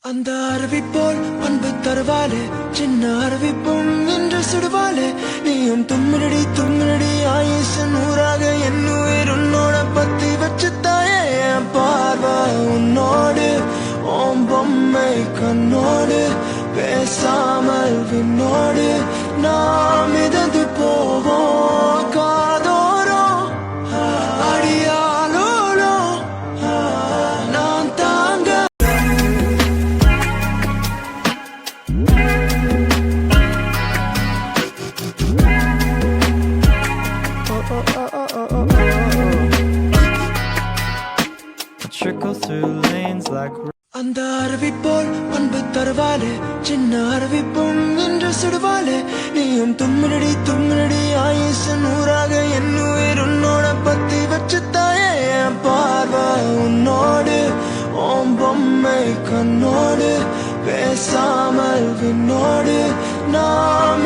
அந்த அருவி போல் அன்பு தருவாளே, சின்ன அருவி பொன் என்று சுடுவாளே. நீயும் தும்மிரடி தும்மிரடி ஆயுசு நூறாக என் உயிர் உன்னோட பத்தி வச்சு தாயே. என் பார்வை உன்னோடு, ஓம் பொம்மை கண்ணோடு, பேசாமல் விண்ணோடு நாம் மிதந்து போவோம் காதோரம். அடியாலோலோ நான் தாங்க. Trickle through lanes like அந்த அருவி போல் அன்பு தருவாளே, சின்ன அருவி பொன் என்று சுடுவாளே. நீயும் தும்மிரடி தும்மிரடி ஆயுசு நூறாக என் உயிர் உன்னோட பத்தி வச்சு தாயே. என் பார்வை உன்னோடு, ஓம் பொம்மை கண்ணோடு, பேசாமல் விண்ணோடு நாம்